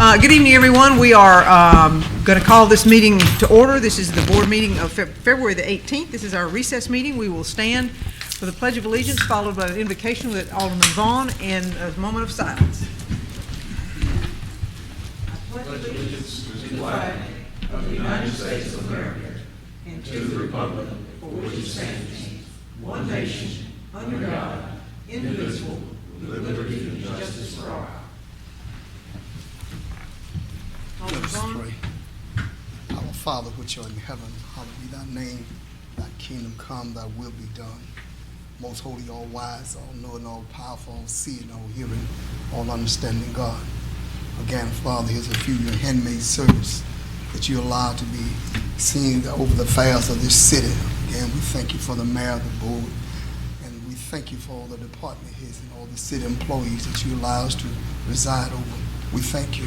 Good evening, everyone. We are going to call this meeting to order. This is the board meeting of February the 18th. This is our recess meeting. We will stand for the Pledge of Allegiance, followed by an invocation with Alderman Vaughn and a moment of silence. I pledge allegiance to the flag of the United States of America and to the republic for which it stands, one nation, under God, indivisible, with liberty and justice for all. Let us pray. Our Father, which art in heaven, hallowed be thy name. Thy kingdom come, thy will be done. Most holy, all wise, all knowing, all powerful, all seeing, all hearing, all understanding God. Again, Father, here's a few of your handmaid servants that you allow to be seen over the affairs of this city. Again, we thank you for the mayor of the board, and we thank you for all the department heads and all the city employees that you allow us to reside over. We thank you.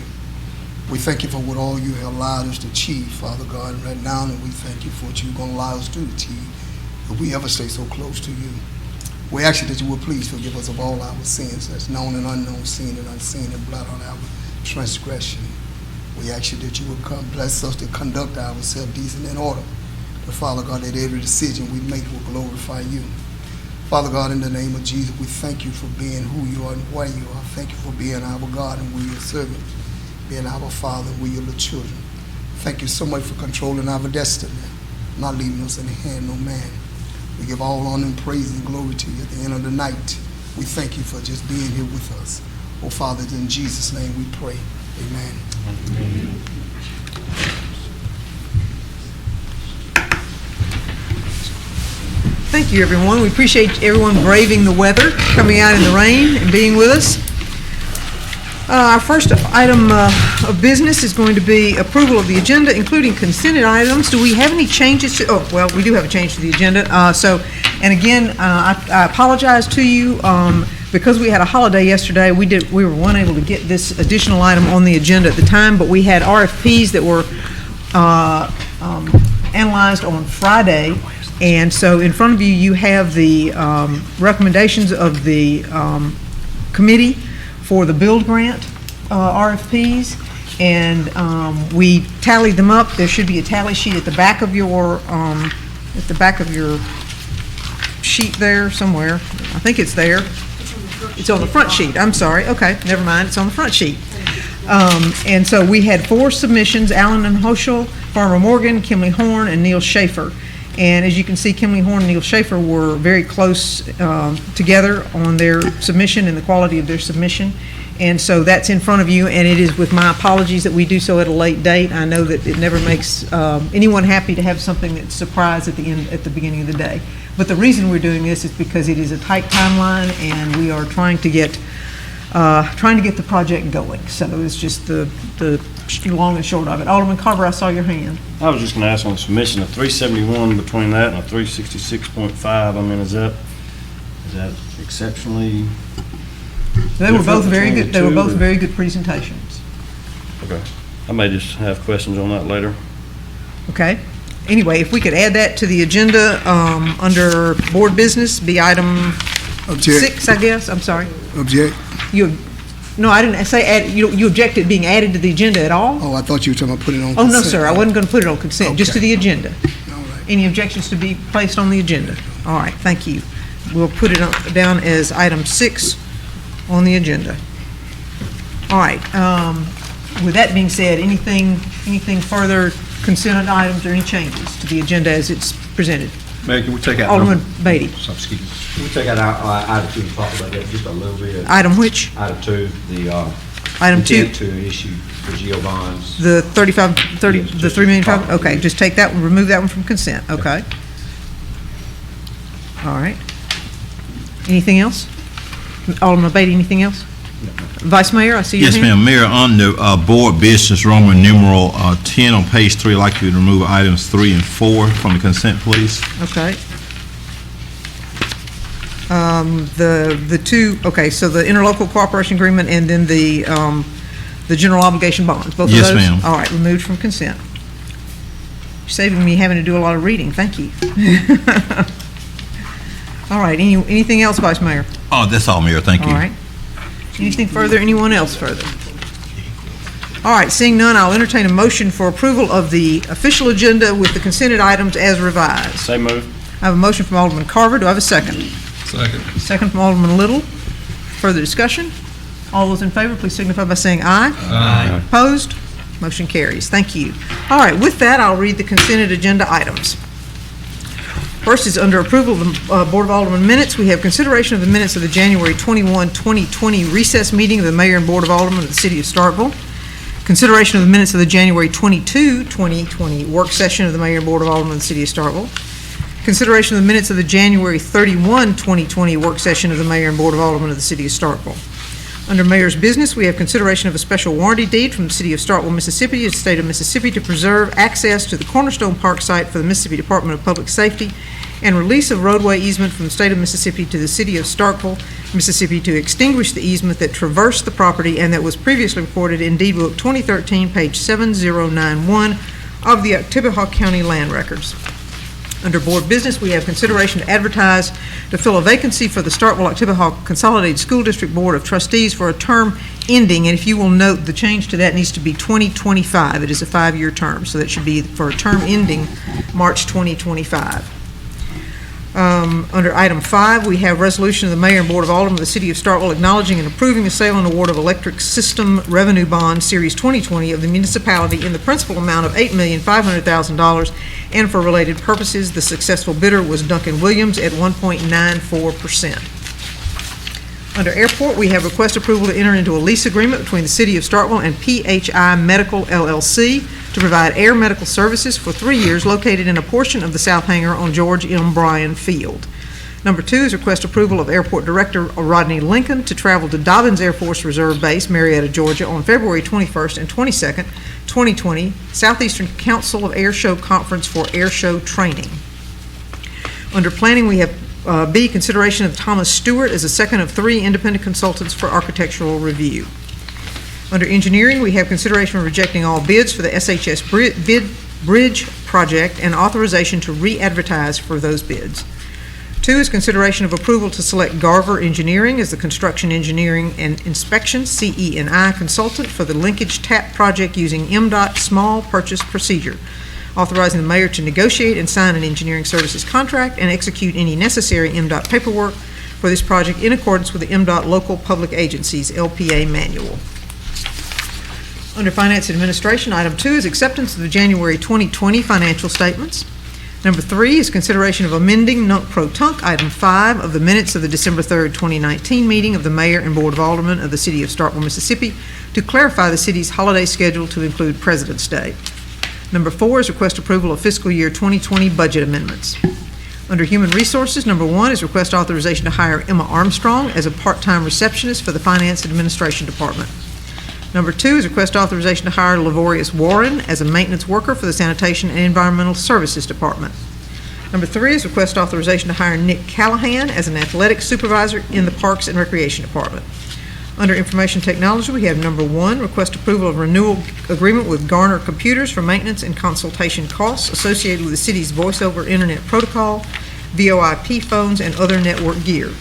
We thank you for what all you have allowed us to achieve, Father God, right now, and we thank you for what you're going to allow us to achieve, if we ever stay so close to you. We ask you that you will please forgive us of all our sins, that's known and unknown, seen and unseen, and blot on our transgression. We ask you that you will come bless us to conduct ourselves decent and order. But Father God, that every decision we make will glorify you. Father God, in the name of Jesus, we thank you for being who you are and where you are. Thank you for being our God and we your servants. Being our Father, we your little children. Thank you so much for controlling our destiny, not leaving us in the hand of no man. We give all honor and praise and glory to you at the end of the night. We thank you for just being here with us. Oh, Father, in Jesus' name we pray. Amen. Amen. Thank you, everyone. We appreciate everyone braving the weather, coming out in the rain and being with us. Our first item of business is going to be approval of the agenda, including consented items. Do we have any changes to, oh, well, we do have a change to the agenda. And again, I apologize to you because we had a holiday yesterday. We were unable to get this additional item on the agenda at the time, but we had RFPs that were analyzed on Friday. And so in front of you, you have the recommendations of the committee for the build grant RFPs, and we tallied them up. There should be a tally sheet at the back of your sheet there somewhere. I think it's there. It's on the front sheet. I'm sorry. Okay, never mind. It's on the front sheet. And so we had 4 submissions: Allen and Hoschel, Farmer Morgan, Kimley Horn, and Neil Schaefer. And as you can see, Kimley Horn and Neil Schaefer were very close together on their submission and the quality of their submission. And so that's in front of you, and it is with my apologies that we do so at a late date. I know that it never makes anyone happy to have something that's a surprise at the beginning of the day. But the reason we're doing this is because it is a tight timeline, and we are trying to get the project going. So it's just the long and short of it. Alderman Carver, I saw your hand. I was just going to ask on the submission of 371 between that and a 366.5. I mean, is that exceptionally? They were both very good. They were both very good presentations. Okay. I may just have questions on that later. Okay. Anyway, if we could add that to the agenda under board business, be item Object. 6, I guess. I'm sorry. Object. No, I didn't say add. You object it being added to the agenda at all? Oh, I thought you were talking about putting it on Oh, consent. no, sir. I wasn't going to put it on consent, Okay. just to the agenda. All right. Any objections to be placed on the agenda? All right, thank you. We'll put it down as item 6 on the agenda. All right. With that being said, anything further, consent items or any changes to the agenda as it's presented? Mayor, can we take out Alderman Beatty. Excuse me. Can we take out item 2 and talk about that just a little bit? Item which? Item 2, the Item 2. intent to issue the GO bonds. The 30, Yes, the just 3 million. property. Okay, just take that one, remove that one from consent. Okay. All right. Anything else? Alderman Beatty, anything else? Vice Mayor, I see your Yes, hand. ma'am. Mayor, on the board business, Roman numeral 10 on page 3, I'd like you to remove items 3 and 4 from the consent, please. Okay. The two, okay, so the interlocal cooperation agreement and then the general obligation bonds, both of those? Yes, ma'am. All right, removed from consent. You're saving me having to do a lot of reading, thank you. All right, anything else, Vice Mayor? Oh, that's all, Mayor. Thank you. All right. Anything further, anyone else further? All right, seeing none, I'll entertain a motion for approval of the official agenda with the consented items as revised. So moved. I have a motion from Alderman Carver. Do I have a second? Second. Second from Alderman Little. Further discussion? All those in favor, please signify by saying aye. Aye. Opposed? Motion carries. Thank you. All right, with that, I'll read the consented agenda items. First is under approval of the Board of Aldermen minutes. We have consideration of the minutes of the January 21, 2020 recess meeting of the Mayor and Board of Aldermen of the City of Starkville. Consideration of the minutes of the January 22, 2020 work session of the Mayor and Board of Aldermen of the City of Starkville. Consideration of the minutes of the January 31, 2020 work session of the Mayor and Board of Aldermen of the City of Starkville. Under Mayor's business, we have consideration of a special warranty deed from the City of Starkville, Mississippi, to the State of Mississippi to preserve access to the Cornerstone Park site for the Mississippi Department of Public Safety and release of roadway easement from the State of Mississippi to the City of Starkville, Mississippi to extinguish the easement that traversed the property and that was previously recorded in Deed Book 2013, page 7091 of the Oktibbeha County Land Records. Under Board Business, we have consideration to advertise to fill a vacancy for the Starkville-Oktibbeha Consolidated School District Board of Trustees for a term ending, and if you will note, the change to that needs to be 2025. It is a 5-year term, so that should be for a term ending March 2025. Under item 5, we have resolution of the Mayor and Board of Aldermen of the City of Starkville acknowledging and approving the sale and award of electric system revenue bond series 2020 of the municipality in the principal amount of $8,500,000 and for related purposes. The successful bidder was Duncan Williams at 1.94%. Under Airport, we have request approval to enter into a lease agreement between the City of Starkville and PHI Medical LLC to provide air medical services for 3 years located in a portion of the South Hangar on George M. Bryan Field. Number 2 is request approval of Airport Director Rodney Lincoln to travel to Dobbins Air Force Reserve Base, Marietta, Georgia on February 21st and 22nd, 2020, Southeastern Council of Air Show Conference for air show training. Under Planning, we have B, consideration of Thomas Stewart as a second of 3 independent consultants for architectural review. Under Engineering, we have consideration of rejecting all bids for the SHS Bridge project and authorization to re-advertise for those bids. 2 is consideration of approval to select Garver Engineering as the construction engineering and inspection CE&I consultant for the linkage tap project using MDOT small purchase procedure, authorizing the mayor to negotiate and sign an engineering services contract and execute any necessary MDOT paperwork for this project in accordance with the MDOT Local Public Agencies LPA manual. Under Finance Administration, item 2 is acceptance of the January 2020 financial statements. Number 3 is consideration of amending nunc pro tunc item 5 of the minutes of the December 3rd, 2019 meeting of the Mayor and Board of Aldermen of the City of Starkville, Mississippi to clarify the city's holiday schedule to include President's Day. Number 4 is request approval of fiscal year 2020 budget amendments. Under Human Resources, number 1 is request authorization to hire Emma Armstrong as a part-time receptionist for the Finance Administration Department. Number 2 is request authorization to hire Lavorius Warren as a maintenance worker for the Sanitation and Environmental Services Department. Number 3 is request authorization to hire Nick Callahan as an athletic supervisor in the Parks and Recreation Department. Under Information Technology, we have number 1, request approval of renewal agreement with Garner Computers for maintenance and consultation costs associated with the city's voice-over internet protocol, VoIP phones, and other network gear.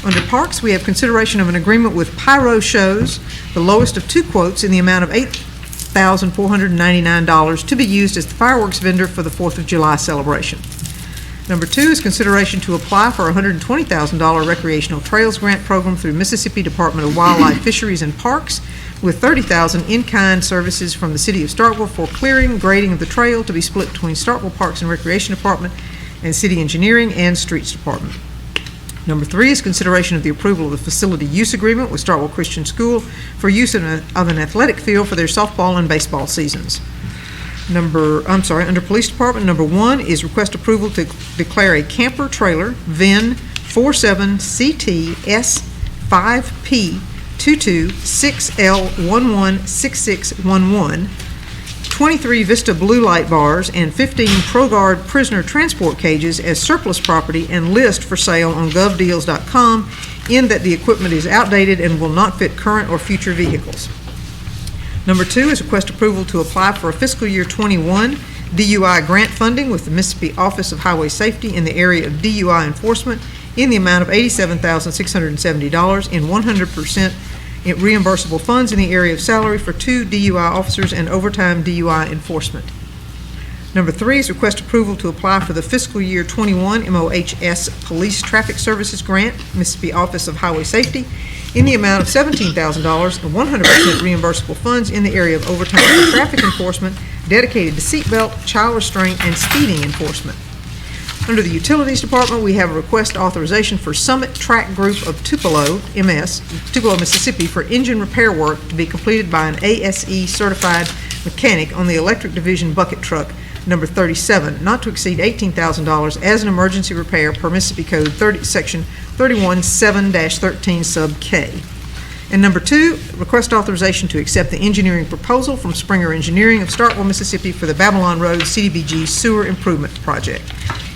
Under Parks, we have consideration of an agreement with Pyro Shows, the lowest of 2 quotes in the amount of $8,499 to be used as the fireworks vendor for the 4th of July celebration. Number 2 is consideration to apply for a $120,000 recreational trails grant program through Mississippi Department of Wildlife, Fisheries, and Parks, with $30,000 in-kind services from the City of Starkville for clearing, grading of the trail to be split between Starkville Parks and Recreation Department and City Engineering and Streets Department. Number 3 is consideration of the approval of the facility use agreement with Starkville Christian School for use of an athletic field for their softball and baseball seasons. Under Police Department, number 1 is request approval to declare a camper trailer, VIN 47CT S5P226L116611, 23 Vista blue light bars, and 15 ProGuard prisoner transport cages as surplus property and list for sale on govdeals.com in that the equipment is outdated and will not fit current or future vehicles. Number 2 is request approval to apply for a fiscal year 21 DUI grant funding with the Mississippi Office of Highway Safety in the area of DUI enforcement in the amount of $87,670 in 100% reimbursable funds in the area of salary for 2 DUI officers and overtime DUI enforcement. Number 3 is request approval to apply for the fiscal year 21 MOHS Police Traffic Services Grant, Mississippi Office of Highway Safety, in the amount of $17,000 and 100% reimbursable funds in the area of overtime for traffic enforcement dedicated to seatbelt, child restraint, and speeding enforcement. Under the Utilities Department, we have a request authorization for Summit Track Group of Tupelo, MS, Tupelo, Mississippi, for engine repair work to be completed by an ASE certified mechanic on the electric division bucket truck number 37, not to exceed $18,000 as an emergency repair per Mississippi Code Section 317-13 sub K. And number 2, request authorization to accept the engineering proposal from Springer Engineering of Starkville, Mississippi for the Babylon Road CDBG Sewer Improvement Project.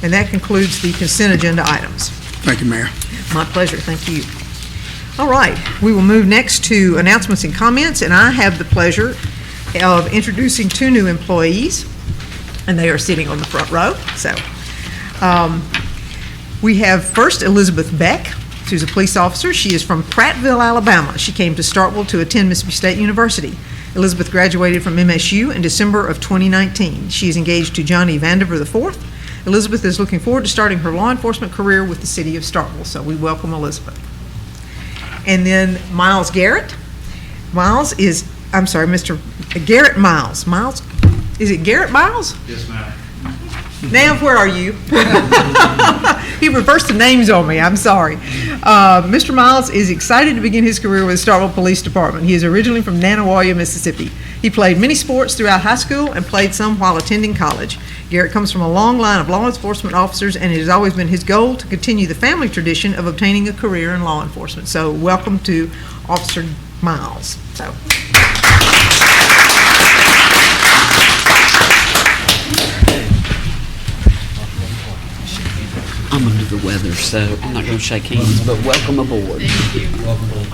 And that concludes the consent agenda items. Thank you, Mayor. My pleasure, thank you. All right, we will move next to announcements and comments, and I have the pleasure of introducing 2 new employees, and they are sitting on the front row. So we have first Elizabeth Beck, who's a police officer. She is from Prattville, Alabama. She came to Starkville to attend Mississippi State University. Elizabeth graduated from MSU in December of 2019. She is engaged to Johnny Vandiver IV. Elizabeth is looking forward to starting her law enforcement career with the city of Starkville, so we welcome Elizabeth. And then Miles Garrett. Mr. Garrett Miles. Miles, is it Garrett Miles? Yes, ma'am. Nav, where are you? He reversed the names on me, I'm sorry. Mr. Miles is excited to begin his career with the Starkville Police Department. He is originally from Nanawaya, Mississippi. He played many sports throughout high school and played some while attending college. Garrett comes from a long line of law enforcement officers, and it has always been his goal to continue the family tradition of obtaining a career in law enforcement. So welcome to Officer Miles. So. I'm under the weather, so I'm not going to shake hands, but welcome aboard. Welcome aboard.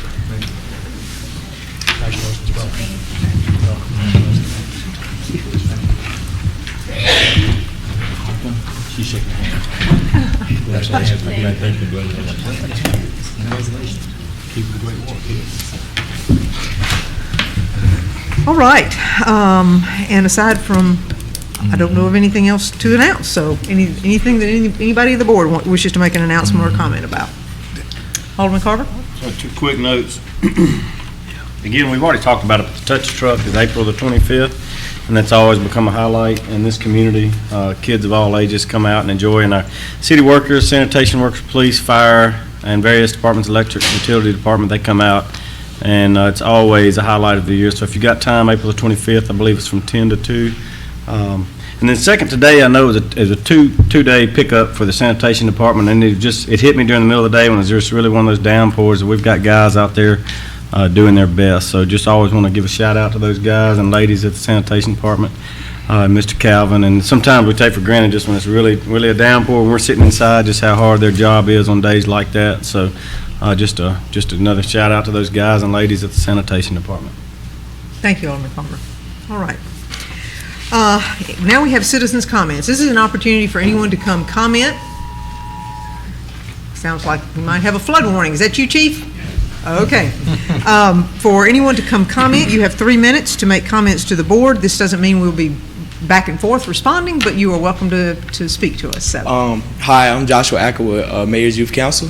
Congratulations, welcome. She's shaking hands. Congratulations. Congratulations. Keep the great work. All right, and aside from, I don't know of anything else to announce, so anything that anybody on the board wishes to make an announcement or comment about? Alderman Carver? So 2 quick notes. Again, we've already talked about it, but the touch truck is April the 25th, and that's always become a highlight in this community. Kids of all ages come out and enjoy, and our city workers, sanitation workers, police, fire, and various departments, electric, utility department, they come out, and it's always a highlight of the year. So if you got time, April the 25th, I believe it's from 10 to 2. And then second, today I know is a two-day pickup for the sanitation department, and it hit me during the middle of the day when it was just really one of those downpours, and we've got guys out there doing their best. So just always want to give a shout out to those guys and ladies at the sanitation department, Mr. Calvin. And sometimes we take for granted just when it's really a downpour and we're sitting inside, just how hard their job is on days like that. So just another shout out to those guys and ladies at the sanitation department. Thank you, Alderman Carver. All right. Now we have citizens' comments. This is an opportunity for anyone to come comment. Sounds like we might have a flood warning. Is that you, Chief? Okay. For anyone to come comment, you have 3 minutes to make comments to the board. This doesn't mean we'll be back and forth responding, but you are welcome to speak to us. So. Hi, I'm Joshua Acker with Mayor's Youth Council.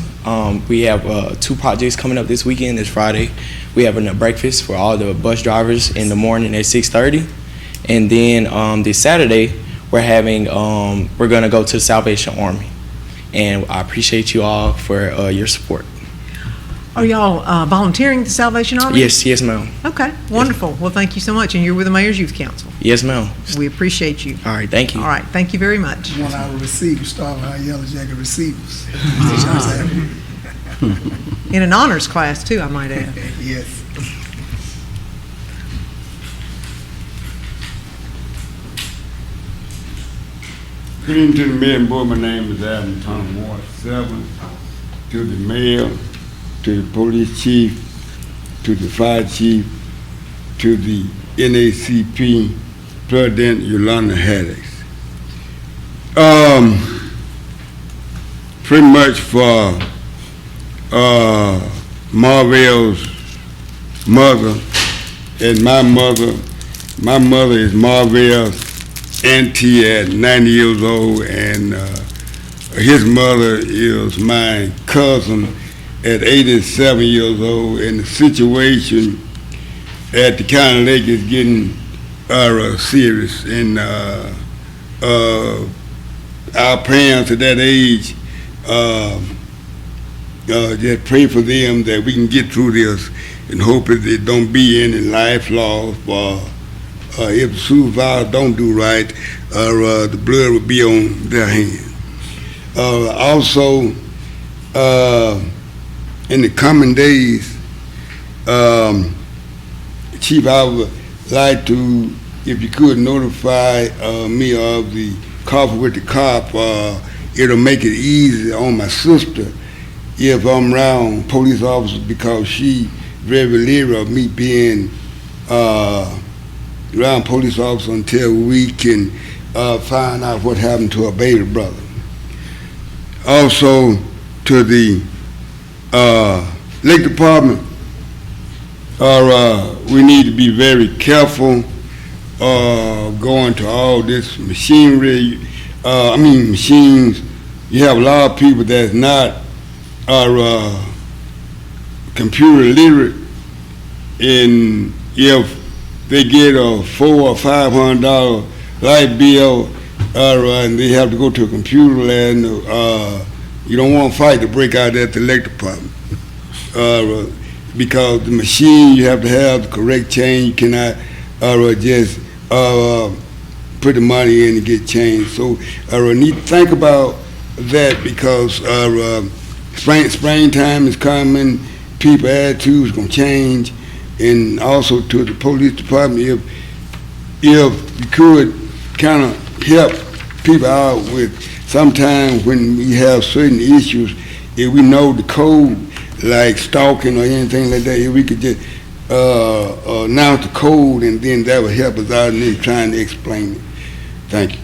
We have 2 projects coming up this weekend. This Friday, we have a breakfast for all the bus drivers in the morning at 6:30. And then this Saturday, we're going to go to the Salvation Army. And I appreciate you all for your support. Are y'all volunteering at the Salvation Army? Yes, ma'am. Okay, wonderful. Well, thank you so much. And you're with the Mayor's Youth Council. Yes, ma'am. We appreciate you. All right, thank you. All right, thank you very much. One of our receivers, start with our yellow jacket receivers. In an honors class, too, I might add. Yes. Good evening to the mayor and board. My name is Adam Tom Ward 7. To the mayor, to the police chief, to the fire chief, to the NACP President Yolanda Haddix. Pretty much for Marvell's mother and my mother. My mother is Marvell's auntie at 90 years old, and his mother is my cousin at 87 years old. And the situation at the County Lake is getting serious, and our parents at that age, just pray for them that we can get through this, and hope that there don't be any life loss, or if suicide don't do right, the blood will be on their hands. Also, in the coming days, Chief, I would like to, if you could notify me of the coffee with the cop. It'll make it easy on my sister if I'm around police officers, because she very leery of me being around police officers until we can find out what happened to her baby brother. Also, to the Lake Department, we need to be very careful going to all this machinery. Machines. You have a lot of people that's not computer literate, and if they get a $400 or $500 light bill, and they have to go to a computer land, you don't want to fight to break out at the Lake Department, because the machine, you have to have the correct change. You cannot just put the money in and get changed. So I need to think about that, because springtime is coming, people's attitudes going to change. And also to the police department, if you could kind of help people out with, sometimes when we have certain issues, if we know the code, like stalking or anything like that, if we could just announce the code, and then that would help us out in trying to explain it. Thank you.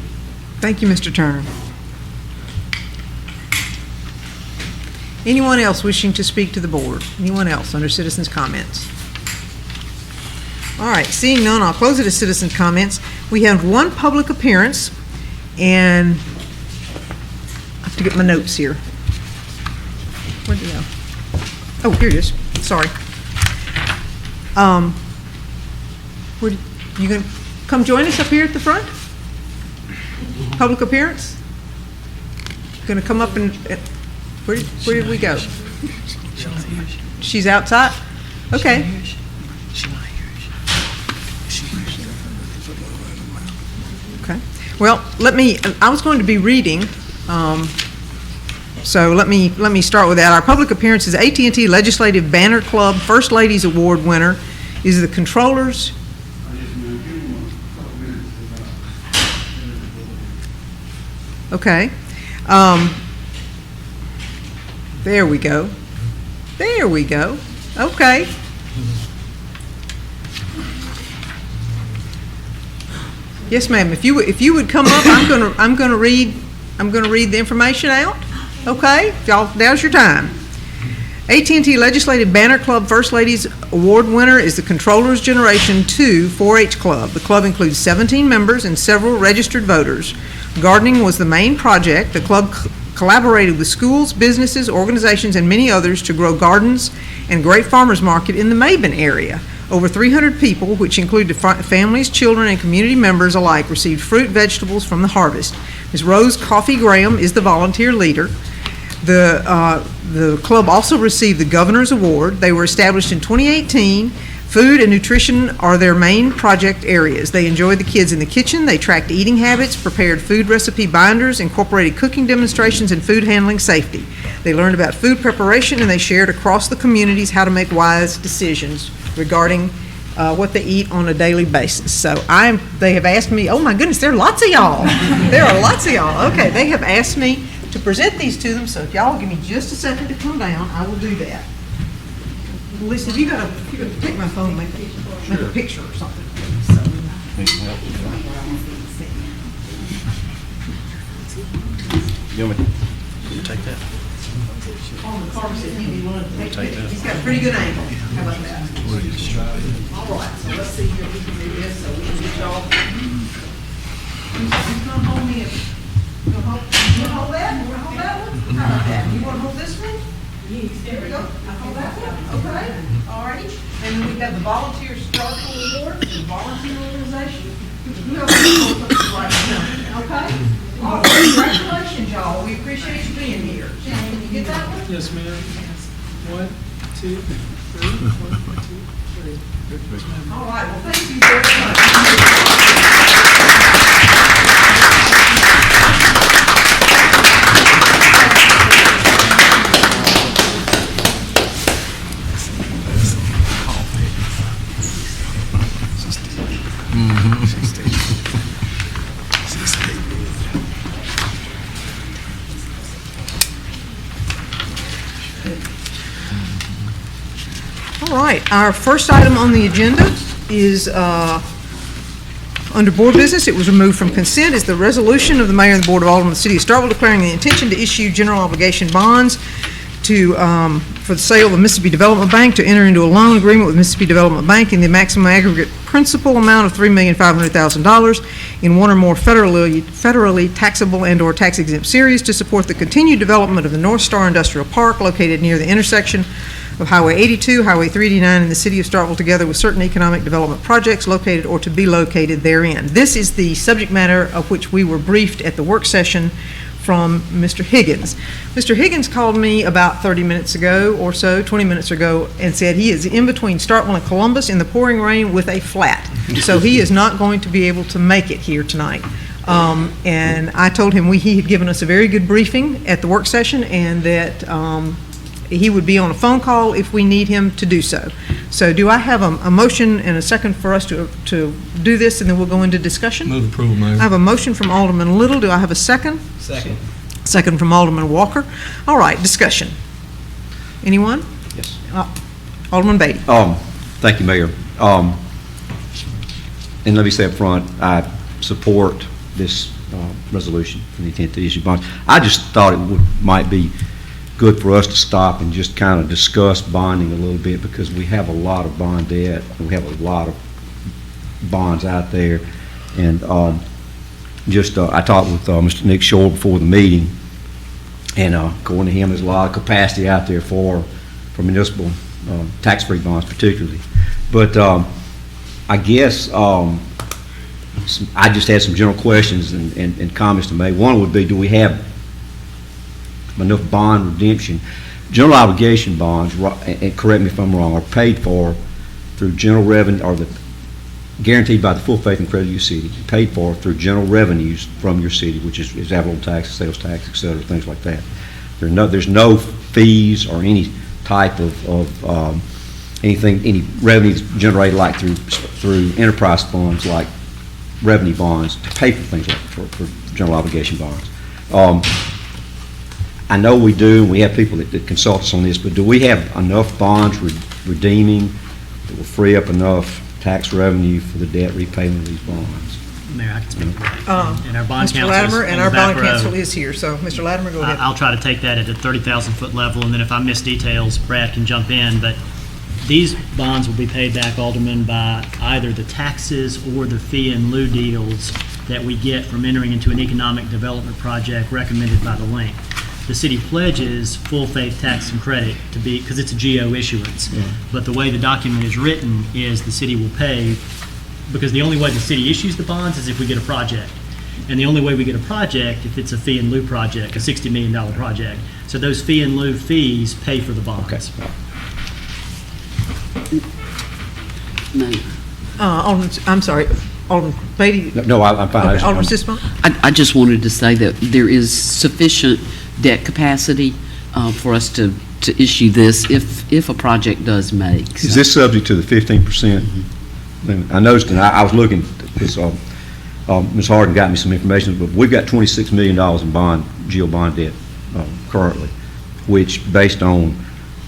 Thank you, Mr. Turner. Anyone else wishing to speak to the board? Anyone else under citizens' comments? All right, seeing none, I'll close it as citizens' comments. We have one public appearance, and I have to get my notes here. Where'd it go? Oh, here it is. Sorry. You gonna come join us up here at the front? Public appearance? Gonna come up and, where did we go? She's outside? Okay. Okay. Well, I was going to be reading, so let me start with that. Our public appearance is AT&T Legislative Banner Club First Ladies Award winner is the Controllers. Okay. There we go. There we go. Okay. Yes, ma'am. If you would come up, I'm gonna read the information out. Okay, y'all. Now's your time. AT&T Legislative Banner Club First Ladies Award winner is the Controllers Generation 2 4-H Club. The club includes 17 members and several registered voters. Gardening was the main project. The club collaborated with schools, businesses, organizations, and many others to grow gardens and great farmers market in the Maben area. Over 300 people, which included families, children, and community members alike, received fruit, vegetables from the harvest. Ms. Rose Coffey Graham is the volunteer leader. The club also received the Governor's Award. They were established in 2018. Food and nutrition are their main project areas. They enjoyed the kids in the kitchen. They tracked eating habits, prepared food recipe binders, incorporated cooking demonstrations, and food handling safety. They learned about food preparation, and they shared across the communities how to make wise decisions regarding what they eat on a daily basis. So they have asked me, oh my goodness, there are lots of y'all. There are lots of y'all. Okay, they have asked me to present these to them, so if y'all give me just a second to come down, I will do that. Listen, if you gotta take my phone and make a picture or something. You want me to take that? On the car seat, he's got a pretty good angle. How about that? All right, so let's see here, we can do this, so we can get y'all. Who's gonna hold me? You gonna hold that? You wanna hold that one? How about that? You wanna hold this one? There we go. I hold that one, okay, all righty. And then we have the volunteer Starkville Board, the volunteer organization. You know, right now, okay? All right, congratulations, y'all. We appreciate you being here. Can you get that one? Yes, ma'am. 1, 2, 3. 1, 2, 3. All right, well, thank you very much. All right, our first item on the agenda is under board business. It was removed from consent. Is the resolution of the mayor and the Board of Aldermen of the City of Starkville declaring the intention to issue general obligation bonds for the sale of the Mississippi Development Bank, to enter into a loan agreement with Mississippi Development Bank in the maximum aggregate principal amount of $3,500,000 in one or more federally taxable and/or tax-exempt series to support the continued development of the North Star Industrial Park located near the intersection of Highway 82, Highway 389 in the City of Starkville, together with certain economic development projects located or to be located therein. This is the subject matter of which we were briefed at the work session from Mr. Higgins. Mr. Higgins called me about 30 minutes ago or so, 20 minutes ago, and said he is in between Starkville and Columbus in the pouring rain with a flat. So he is not going to be able to make it here tonight. And I told him he had given us a very good briefing at the work session, and that he would be on a phone call if we need him to do so. So do I have a motion and a second for us to do this, and then we'll go into discussion? Move approval, Mayor. I have a motion from Alderman Little. Do I have a second? Second. Second from Alderman Walker. All right, discussion. Anyone? Yes. Alderman Beatty. Thank you, Mayor. And let me say up front, I support this resolution and the intent to issue bonds. I just thought it might be good for us to stop and just kind of discuss bonding a little bit, because we have a lot of bond debt, and we have a lot of bonds out there. And I talked with Mr. Nick Shore before the meeting, and according to him, there's a lot of capacity out there for municipal tax-free bonds particularly. But I guess I just had some general questions and comments to make. One would be, do we have enough bond redemption? General obligation bonds, and correct me if I'm wrong, are paid for through general revenue, or guaranteed by the full faith and credit of your city, paid for through general revenues from your city, which is advertising tax, sales tax, et cetera, things like that. There's no fees or any type of any revenues generated like through enterprise funds like revenue bonds to pay for things like for general obligation bonds. I know we do, and we have people that consult us on this, but do we have enough bonds redeeming that will free up enough tax revenue for the debt repayment of these bonds? Mayor, I can speak to that. And our bond Mr. counsel is Latimer, on and the our back bond row. counsel is here, so Mr. Latimer, go ahead. I'll try to take that at a 30,000-foot level, and then if I miss details, Brad can jump in. But these bonds will be paid back, Alderman, by either the taxes or the fee and lieu deals that we get from entering into an economic development project recommended by the link. The city pledges full faith tax and credit to be, because it's a GO issuance. Yeah. But the way the document is written is the city will pay, because the only way the city issues the bonds is if we get a project. And the only way we get a project if it's a fee and lieu project, a $60 million project. So those fee and lieu fees pay for the bonds. Okay. Mayor. Alderman, I'm sorry, Alderman Beatty? No, I'm fine. Okay, Alderman Sisbon? I just wanted to say that there is sufficient debt capacity for us to issue this if a project does make. Is this subject to the 15%? I noticed, and I was looking at this, Ms. Harden got me some information, but we've got $26 million in GO bond debt currently, which based on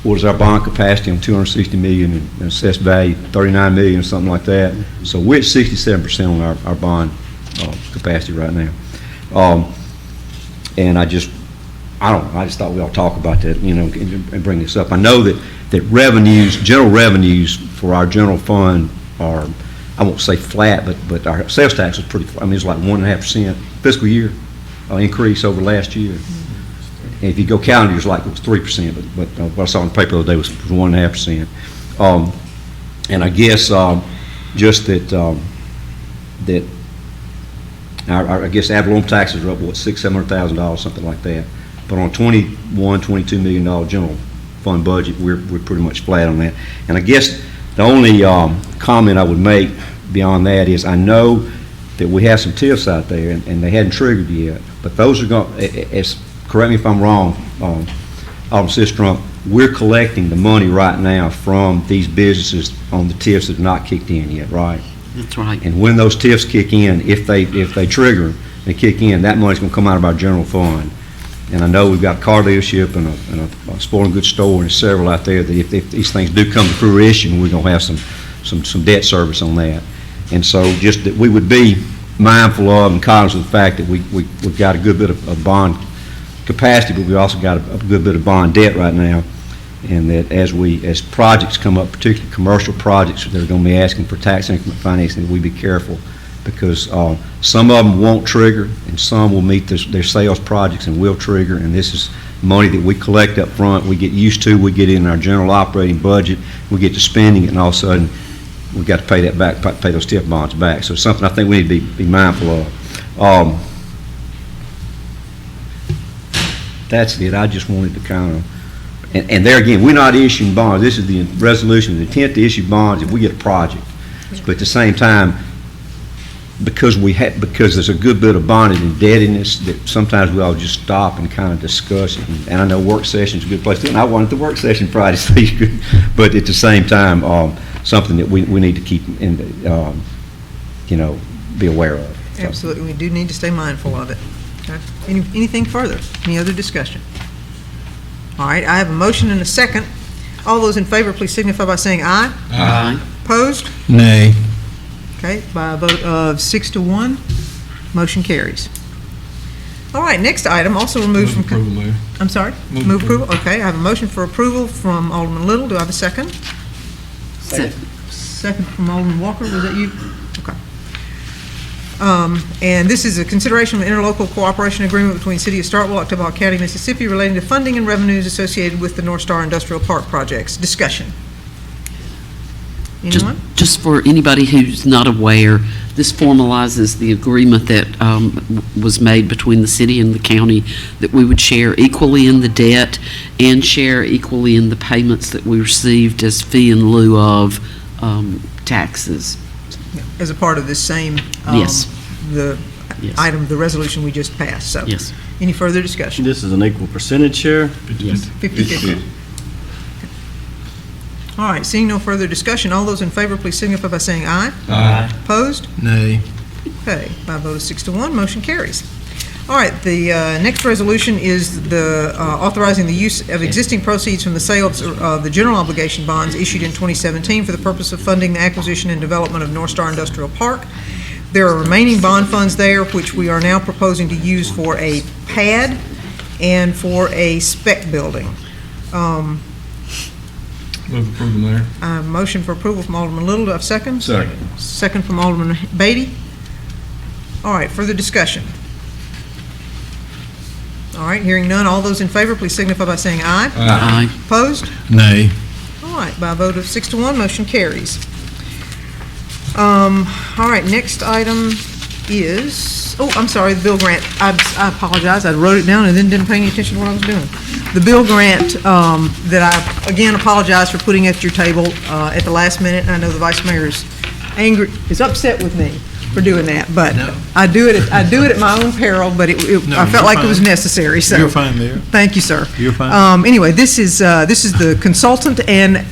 what is our bond capacity on $260 million and assessed value $39 million or something like that. So we're at 67% on our bond capacity right now. And I just thought we ought to talk about that, and bring this up. I know that that revenues, general revenues for our general fund are, I won't say flat, but our sales tax is pretty, I mean, it's like 1.5% fiscal year increase over last year. And if you go calendar years, like it was 3%, but what I saw on the paper the other day was 1.5%. And I guess just that I guess ad valorem taxes are up, what, $600,000-$700,000, something like that. But on a $22 million general fund budget, we're pretty much flat on that. And I guess the only comment I would make beyond that is I know that we have some TIFs out there, and they hadn't triggered yet, but those are going, correct me if I'm wrong, Alderman Sistrunk, we're collecting the money right now from these businesses on the TIFs that have not kicked in yet, right? That's right. And when those TIFs kick in, if they trigger, they kick in, that money's going to come out of our general fund. And I know we've got a car dealership and a sporting goods store and several out there that if these things do come to fruition, we're going to have some debt service on that. And so just that we would be mindful of and cognizant of the fact that we've got a good bit of bond capacity, but we've also got a good bit of bond debt right now. And that as projects come up, particularly commercial projects that are going to be asking for tax increment financing, that we be careful, because some of them won't trigger and some will meet their sales projects and will trigger, and this is money that we collect up front, we get used to, we get in our general operating budget, we get to spending it, and all of a sudden we've got to pay that back, pay those TIF bonds back. So it's something I think we need to be mindful of. That's it. I just wanted to kind of, and there again, we're not issuing bonds. This is the resolution, the intent to issue bonds if we get a project. But at the same time, because there's a good bit of bonded indebtedness, that sometimes we all just stop and kind of discuss it. And I know work session's a good place to do it, and I wanted the work session Friday, so you could, but at the same time, something that we need to keep in, be aware of. So. Absolutely, we do need to stay mindful of it. Okay. Anything further? Any other discussion? All right, I have a motion and a second. All those in favor, please signify by saying aye. Aye. Opposed? Nay. Okay, by a vote of 6-1, motion carries. All right, next item, also removed from... Approval, Mayor. I'm sorry? Move approval? Okay, I have a motion for approval from Alderman Little. Do I have a second? Second from Alderman Walker. Was that you? Okay. And this is a consideration of an interlocal cooperation agreement between City of Starkville, Oktibbeha County, Mississippi, relating to funding and revenues associated with the North Star Industrial Park projects. Discussion. Anyone? Just for anybody who's not aware, this formalizes the agreement that was made between the city and the county that we would share equally in the debt and share equally in the payments that we received as fee in lieu of taxes. As a part of this same, Yes. the Yes. item, the resolution we just passed. So, Yes. any further discussion? This is an equal percentage share. Yes. 50/50. All right, seeing no further discussion, all those in favor, please signify by saying aye. Aye. Opposed? Nay. Okay, by a vote of 6-1, motion carries. All right, the next resolution is the authorizing the use of existing proceeds from the sale of the general obligation bonds issued in 2017 for the purpose of funding the acquisition and development of North Star Industrial Park. There are remaining bond funds there, which we are now proposing to use for a pad and for a spec building. Move approval, Mayor. Motion for approval from Alderman Little. Do I have a second? Second. Second from Alderman Beatty. All right, further discussion. All right, hearing none, all those in favor, please signify by saying aye. Aye. Opposed? Nay. All right, by a vote of 6-1, motion carries. All right, next item is, I'm sorry, the bill grant. I apologize, I wrote it down and then didn't pay any attention to what I was doing. The bill grant that I, again, apologize for putting at your table at the last minute. And I know the Vice Mayor is upset with me for doing that, but No. I do it at my own peril, but No, I felt you're like it was fine. necessary, so. You're fine, Mayor. Thank you, sir. You're fine. Anyway, this is the consultant, and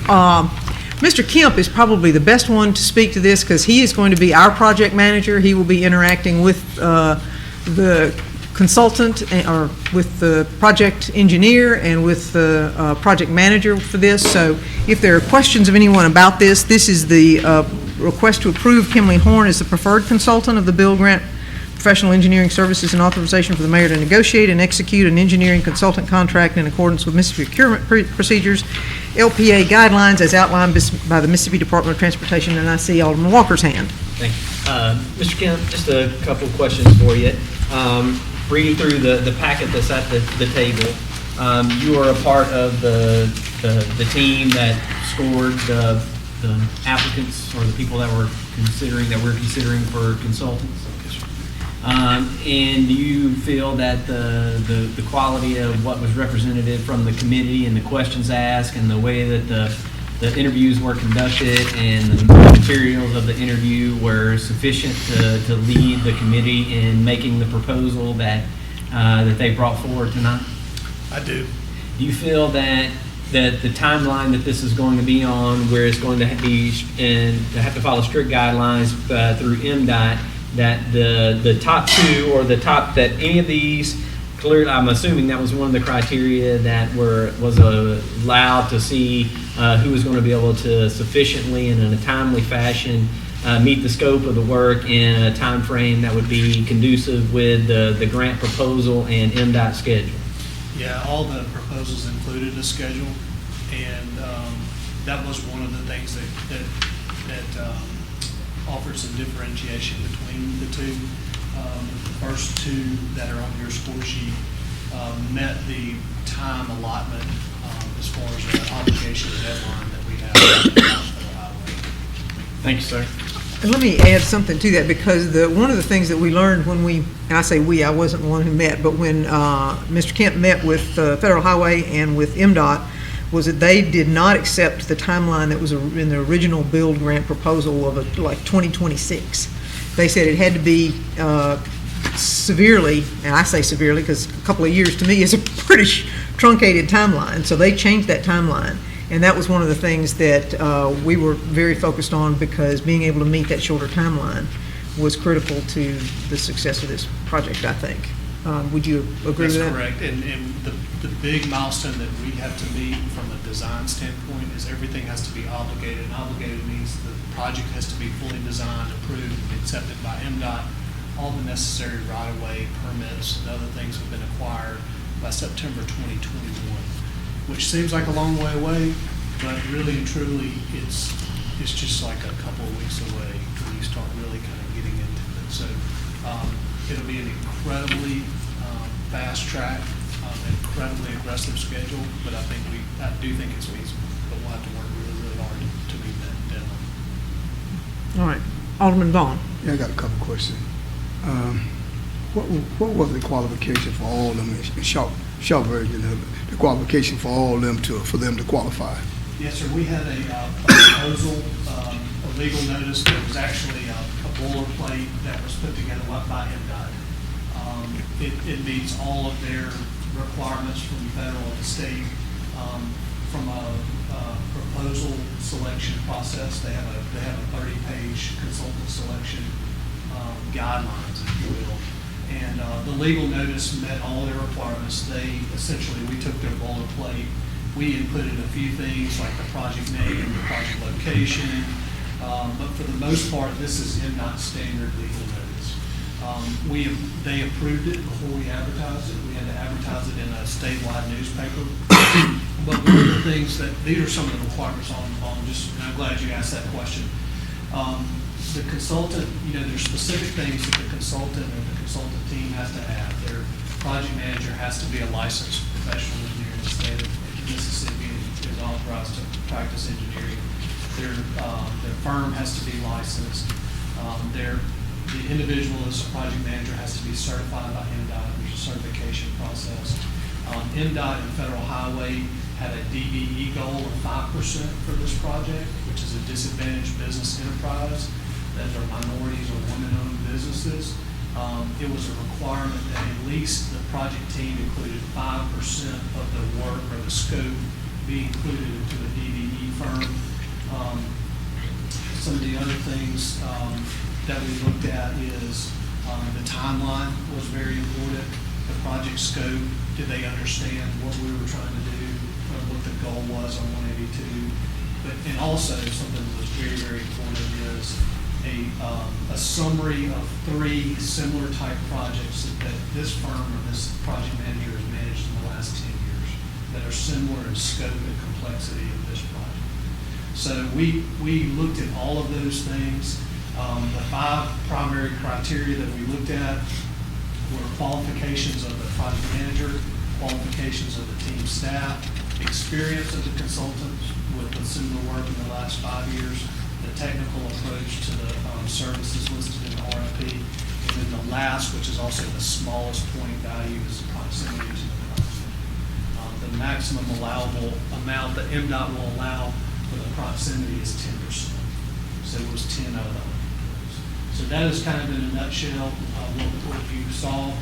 Mr. Kemp is probably the best one to speak to this because he is going to be our project manager. He will be interacting with the consultant or with the project engineer and with the project manager for this. So if there are questions of anyone about this, this is the request to approve Kimley Horn as the preferred consultant of the bill grant, professional engineering services, and authorization for the mayor to negotiate and execute an engineering consultant contract in accordance with Mississippi procurement procedures LPA guidelines as outlined by the Mississippi Department of Transportation, and I see Alderman Walker's hand. Thank you. Mr. Kemp, just a couple of questions for you. Reading through the packet that's at the table, you are a part of the team that scored the applicants or the people that we're considering for consultants. And do you feel that the quality of what was represented from the committee and the questions asked and the way that the interviews were conducted and the materials of the interview were sufficient to lead the committee in making the proposal that they brought forward tonight? I do. Do you feel that the timeline that this is going to be on, where it's going to be and to have to follow strict guidelines through MDOT, that the top two or the top that any of these clearly, I'm assuming that was one of the criteria that was allowed to see who was going to be able to sufficiently and in a timely fashion meet the scope of the work in a time frame that would be conducive with the grant proposal and MDOT schedule? Yeah, all the proposals included a schedule, and that was one of the things that offered some differentiation between the two. The first two that are on your score sheet met the time allotment as far as the obligation deadline that we have on the highway. Thank you, sir. And let me add something to that, because one of the things that we learned when and I say we, I wasn't the one who met, but when Mr. Kemp met with Federal Highway and with MDOT, was that they did not accept the timeline that was in the original build grant proposal of like 2026. They said it had to be severely, and I say severely because a couple of years to me is a pretty truncated timeline, so they changed that timeline. And that was one of the things that we were very focused on, because being able to meet that shorter timeline was critical to the success of this project, I think. Would you agree with that? That's correct. And the big milestone that we have to meet from a design standpoint is everything has to be obligated. And obligated means the project has to be fully designed, approved, accepted by MDOT. All the necessary right-of-way permits and other things have been acquired by September 2021, which seems like a long way away, but really and truly, it's just like a couple of weeks away when you start really kind of getting into it. So it'll be an incredibly fast track, incredibly aggressive schedule, but I do think it's feasible, but we'll have to work really, really hard to meet that deadline. All right. Alderman Vaughn. Yeah, I got a couple questions. What was the qualification for all of them, in short version of it, the qualification for all of them for them to qualify? Yes, sir. We had a proposal, a legal notice that was actually a boilerplate that was put together by MDOT. It meets all of their requirements from federal and state. From a proposal selection process, they have a 30-page consultant selection guidelines, if you will. And the legal notice met all their requirements. We took their boilerplate. We inputted a few things like the project name, the project location, but for the most part, this is MDOT standard legal notice. They approved it before we advertised it. We had to advertise it in a statewide newspaper. But one of the things these are some of the requirements and I'm glad you asked that question. The consultant, there's specific things that the consultant or the consultant team has to have. Their project manager has to be a licensed professional engineer in the state of Mississippi and is authorized to practice engineering. Their firm has to be licensed. The individual as a project manager has to be certified by MDOT. There's a certification process. MDOT and Federal Highway had a DBE goal of 5% for this project, which is a disadvantaged business enterprise. Those are minorities or women-owned businesses. It was a requirement that at least the project team included 5% of the work or the scope be included into a DBE firm. Some of the other things that we looked at is the timeline was very important. The project scope, did they understand what we were trying to do, or what the goal was on 182? And also something that was very, very important is a summary of 3 similar type projects that this firm or this project manager has managed in the last 10 years. that are similar in scope and complexity of this project. So we looked at all of those things. The 5 primary criteria that we looked at were qualifications of the project manager, qualifications of the team staff, experience of the consultants with the similar work in the last 5 years, the technical approach to the services listed in the RFP, and then the last, which is also the smallest point value, is the proximity to the project. The maximum allowable amount that MDOT will allow for the proximity is 10%. So it was 10 out of those. So that is kind of in a nutshell what you saw.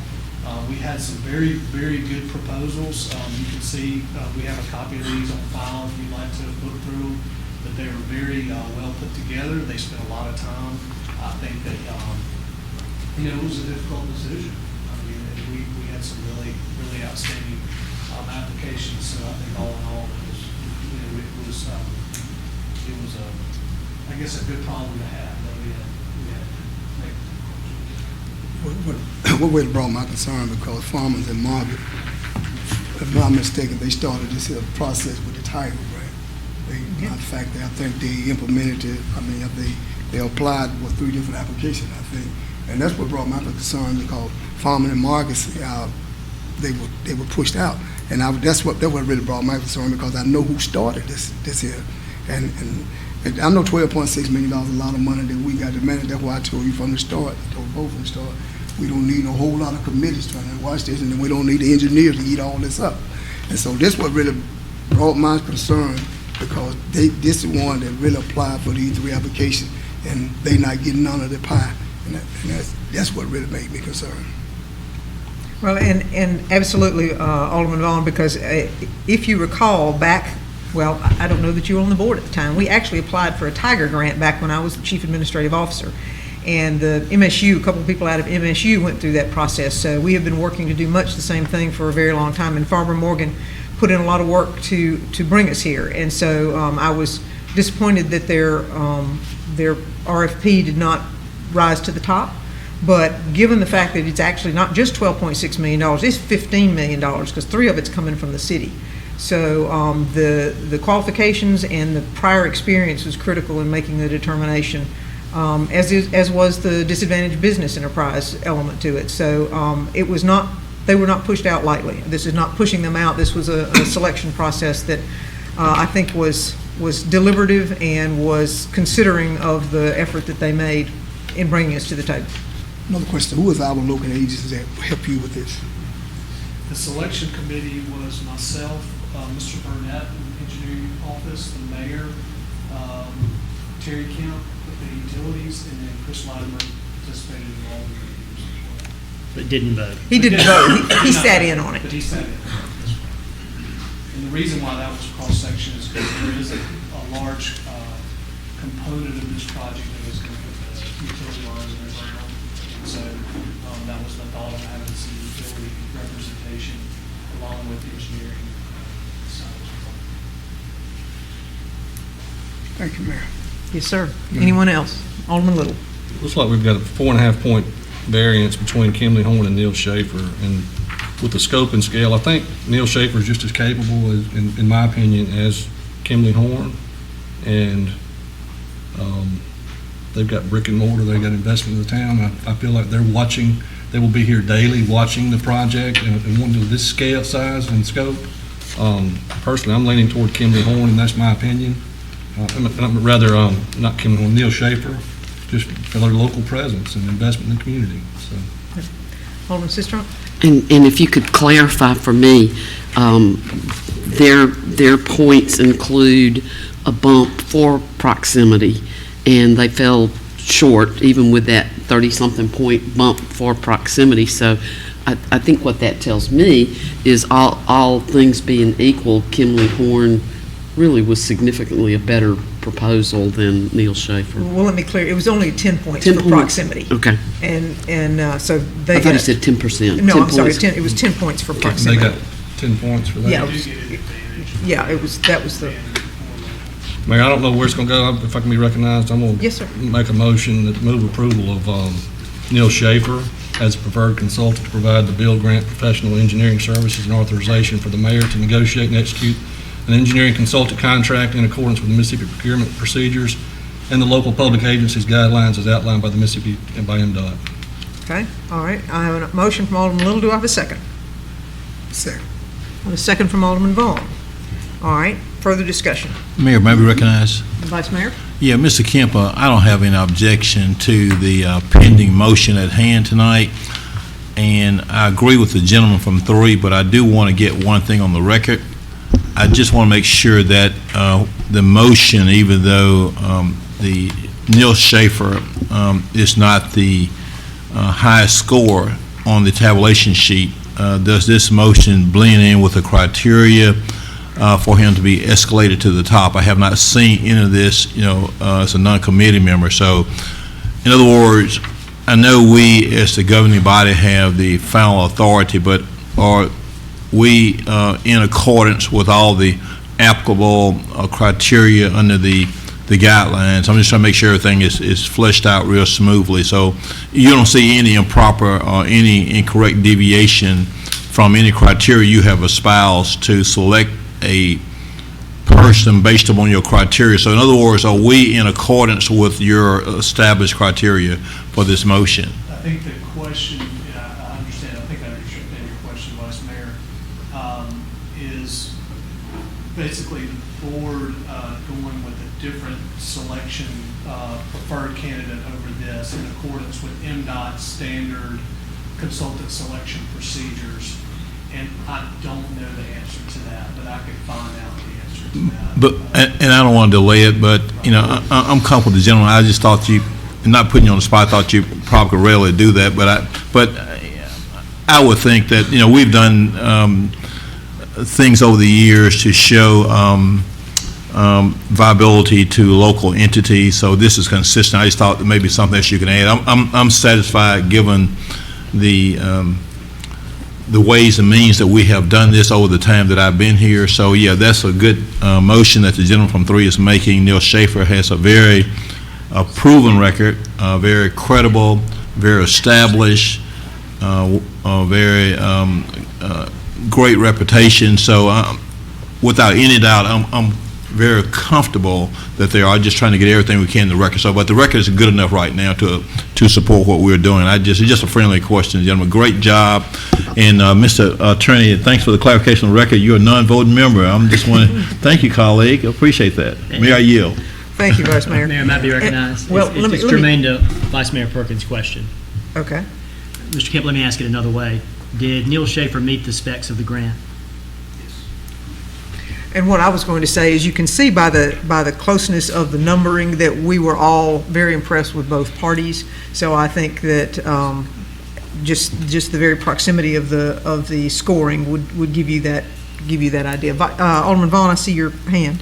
We had some very, very good proposals. You can see we have a copy of these on file if you'd like to look through them. But they were very well put together. They spent a lot of time. I think that it was a difficult decision. I mean, we had some really, really outstanding applications. So I think all in all, it was I guess a good problem to have that we had to make. What really brought my concern, because farmers in Margaret, if I'm not mistaken, they started this here process with the Tiger Grant. Matter of fact, I think they implemented it. I mean, they applied with 3 different applications, I think, and that's what brought my concern, because farming in Margaret, they were pushed out, and that's what really brought my concern, because I know who started this here, and I know $12.6 million is a lot of money that we got to manage. That's why I told you from the start, we don't need a whole lot of committees trying to watch this, and then we don't need the engineers to eat all this up. And so this what really brought my concern, because this is one that really applied for these 3 applications, and they not getting none of the pie. And that's what really made me concerned. Well, and absolutely, Alderman Vaughn, because if you recall back, well, I don't know that you were on the board at the time. We actually applied for a Tiger Grant back when I was Chief Administrative Officer. And the MSU, a couple of people out of MSU went through that process. So we have been working to do much the same thing for a very long time. And Farmer Morgan put in a lot of work to bring us here. And so I was disappointed that their RFP did not rise to the top. But given the fact that it's actually not just $12.6 million, it's $15 million, because 3 of it's coming from the city. So the qualifications and the prior experience was critical in making the determination, as was the disadvantaged business enterprise element to it. So it was not, they were not pushed out lightly. This is not pushing them out. This was a selection process that I think was deliberative and was considering of the effort that they made in bringing us to the table. Another question, who is our local agencies that help you with this? The selection committee was myself, Mr. Burnett in the engineering office, the mayor, Terry Kemp with the utilities, and then Chris Latimer participated in all the reviews as well. But didn't vote. He didn't vote. He sat in on it. But he sat in. And the reason why that was cross-section is because there is a large component of this project that is going to put the utility lines in the ground. And so that was the thought of having some utility representation along with engineering. Thank you, Mayor. Yes, sir. Anyone else? Alderman Little. Looks like we've got a 4.5 point variance between Kimley Horn and Neil Schaefer. And with the scope and scale, I think Neil Schaefer is just as capable, in my opinion, as Kimley Horn. And they've got brick and mortar, they've got investment in the town. I feel like they're watching, they will be here daily watching the project and wanting to this scale, size, and scope. Personally, I'm leaning toward Kimley Horn, and that's my opinion. I'm rather, not Kimley Horn, Neil Schaefer, just for their local presence and investment in the community. So, Alderman Sistrunk? And if you could clarify for me, their points include a bump for proximity, and they fell short even with that 30-something point bump for proximity. So I think what that tells me is all things being equal, Kimley Horn really was significantly a better proposal than Neil Schaefer. Well, let me clear, it was only 10 points 10 for points. proximity. Okay. And so they I thought you said 10%. No, 10 I'm sorry, points. it was 10 points for they proximity. got 10 points for that. Yeah, You do get an advantage. yeah, that was the, Mayor, I don't know where it's going to go. If I can be recognized, I'm going Yes, sir. to make a motion that move approval of Neil Schaefer as a preferred consultant to provide the bill grant professional engineering services and authorization for the mayor to negotiate and execute an engineering consultant contract in accordance with the Mississippi procurement procedures and the local public agencies guidelines as outlined by the Mississippi and by MDOT. Okay, all right. I have a motion from Alderman Little. Do I have a second? Second. And a second from Alderman Vaughn. All right, further discussion. Mayor, may we recognize? Vice Mayor? Yeah, Mr. Kemper, I don't have any objection to the pending motion at hand tonight, and I agree with the gentleman from 3, but I do want to get one thing on the record. I just want to make sure that the motion, even though the Neil Schaefer is not the highest score on the tabulation sheet, does this motion blend in with the criteria for him to be escalated to the top? I have not seen any of this, as a non-committee member. So, in other words, I know we as the governing body have the final authority, but are we in accordance with all the applicable criteria under the guidelines? I'm just trying to make sure everything is fleshed out real smoothly. So you don't see any improper or any incorrect deviation from any criteria you have espoused to select a person based upon your criteria. So in other words, are we in accordance with your established criteria for this motion? I think the question, I understand, I think I understand your question, Vice Mayor, is basically the board going with a different selection, preferred candidate over this in accordance with MDOT standard consultant selection procedures. And I don't know the answer to that, but I could find out the answer to that. But and I don't want to delay it, but I'm comfortable with the gentleman. I just thought not putting you on the spot, I thought you probably could rarely do that. But I would think that we've done things over the years to show viability to local entities. So this is consistent. I just thought that maybe something else you can add. I'm satisfied given the ways and means that we have done this over the time that I've been here. So yeah, that's a good motion that the gentleman from 3 is making. Neil Schaefer has a very proven record, very credible, very established, very great reputation. So without any doubt, I'm very comfortable that they are just trying to get everything we can in the record. So, but the record is good enough right now to support what we're doing. It's just a friendly question, gentlemen. Great job. And Mr. Attorney, thanks for the clarification on the record. You're a non-voting member. I'm just want to thank you, colleague. I appreciate that. May I yield? Thank you, Vice Mayor. Mayor, might be recognized. Well, It's germane to Vice Mayor Perkins' question. Okay. Mr. Kemp, let me ask it another way. Did Neil Schaefer meet the specs of the grant? And what I was going to say is you can see by the closeness of the numbering that we were all very impressed with both parties. So I think that just the very proximity of the scoring would give you that idea. Alderman Vaughn, I see your hand.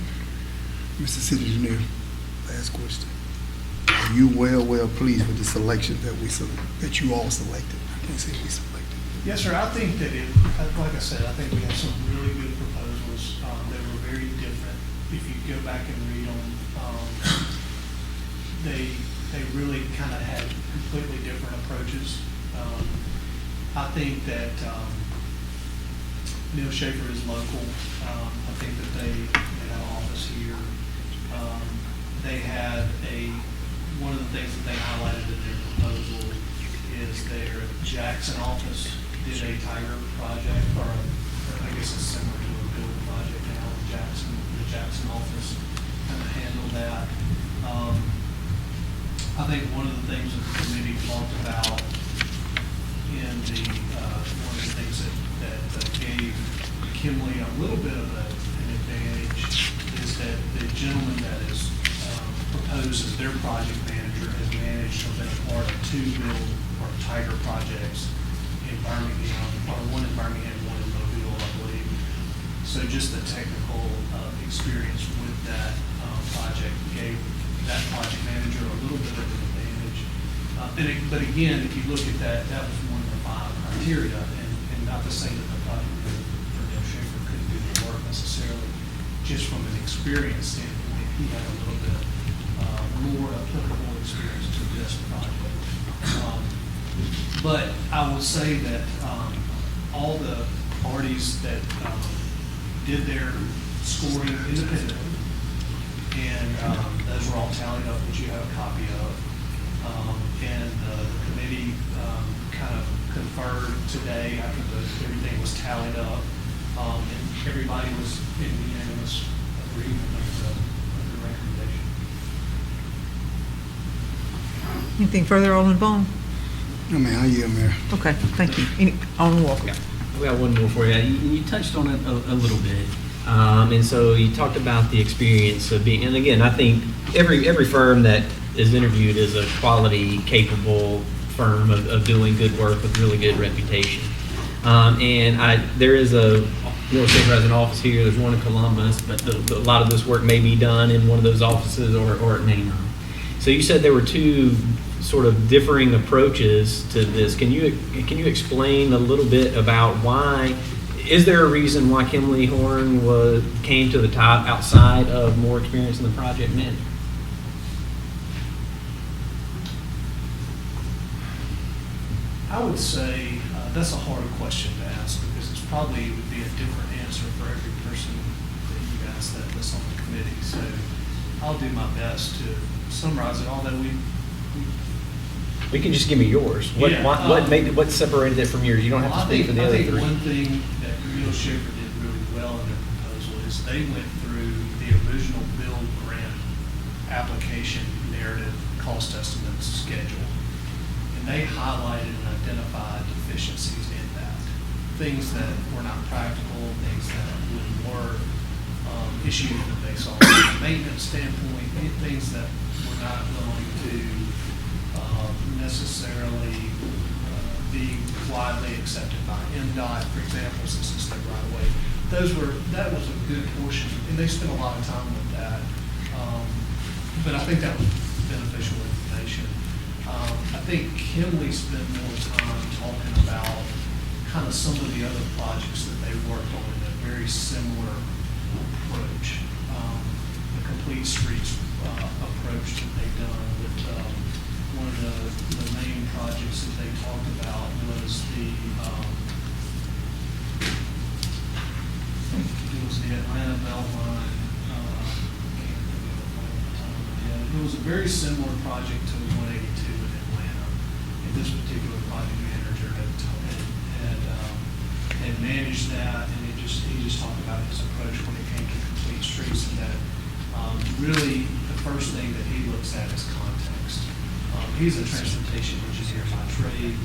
Mr. City Engineer, last question. Are you well pleased with the selection that you all selected? I can't say we selected. Yes, sir. I think that like I said, I think we have some really good proposals that were very different. If you go back and read them, they really kind of had completely different approaches. I think that Neil Schaefer is local. I think that they have an office here. They had one of the things that they highlighted in their proposal is their Jackson office did a Tiger project, or I guess it's similar to a build project now. The Jackson office kind of handled that. I think one of the things that the committee talked about in one of the things that gave Kimley a little bit of an advantage is that the gentleman that is proposed as their project manager has managed or been a part of 2 build or Tiger projects in Birmingham, or one in Birmingham, one in Mobile, I believe. So just the technical experience with that project gave that project manager a little bit of an advantage. But again, if you look at that was one of the 5 criteria, and not to say that the project manager for Neil Schaefer couldn't do the work necessarily, just from an experience standpoint, he had a little bit more applicable experience to this project. But I will say that all the parties that did their scoring independently, and those were all tallied up, which you have a copy of. And the committee kind of conferred today after everything was tallied up, and everybody was in unanimous agreement of the recommendation. Anything further, Alderman Vaughn? No, man, I yield, Mayor. Okay, thank you. Alderman Walker? We got one more for you. You touched on it a little bit. And so you talked about the experience of being, and again, I think every firm that is interviewed is a quality, capable firm of doing good work with really good reputation. There is a Neil Schaefer has an office here. There's one in Columbus, but a lot of this work may be done in one of those offices, or it may not. So you said there were two sort of differing approaches to this. Can you explain a little bit about why? Is there a reason why Kimley Horn came to the top outside of more experience in the project management? I would say that's a hard question to ask, because it's probably would be a different answer for every person that you ask that's on the committee. So I'll do my best to summarize it, although You can just give me yours. What separated it from yours? You don't have to speak for the other three. I think one thing that Neil Schaefer did really well in their proposal is they went through the original build grant application narrative, cost estimates, schedule, and they highlighted and identified deficiencies in that. Things that were not practical, things that wouldn't work, issues that they saw from a maintenance standpoint, things that were not going to necessarily be widely accepted by MDOT, for example, since it's their right of way. That was a good portion, and they spent a lot of time with that. But I think that was beneficial information. I think Kimley spent more time talking about kind of some of the other projects that they worked on in a very similar approach. The complete streets approach that they've done with one of the main projects that they talked about was the Atlanta Beltline. It was a very similar project to 182 in Atlanta. And this particular project manager had managed that, and he just talked about his approach when it came to complete streets, and that really the first thing that he looks at is context. He's a transportation engineer by trade,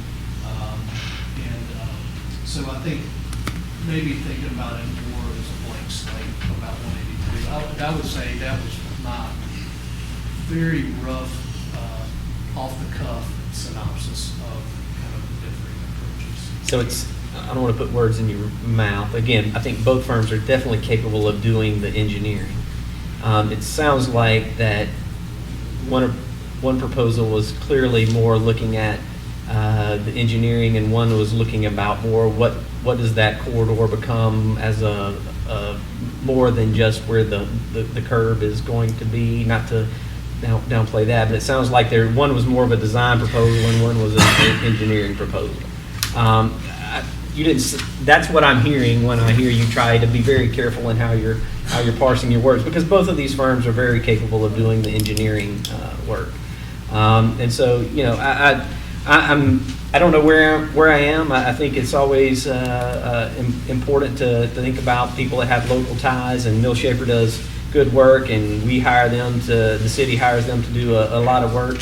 so I think maybe thinking about it more as a blank slate about 182. I would say that was my very rough, off-the-cuff synopsis of kind of the different approaches. So I don't want to put words in your mouth. Again, I think both firms are definitely capable of doing the engineering. It sounds like that one proposal was clearly more looking at the engineering, and one was looking about more what does that corridor become as a more than just where the curb is going to be. Not to downplay that, but it sounds like one was more of a design proposal and one was an engineering proposal. That's what I'm hearing when I hear you try to be very careful in how you're parsing your words, because both of these firms are very capable of doing the engineering work. And so, I don't know where I am. I think it's always important to think about people that have local ties, and Neil Schaefer does good work, and we hire them the city hires them to do a lot of work.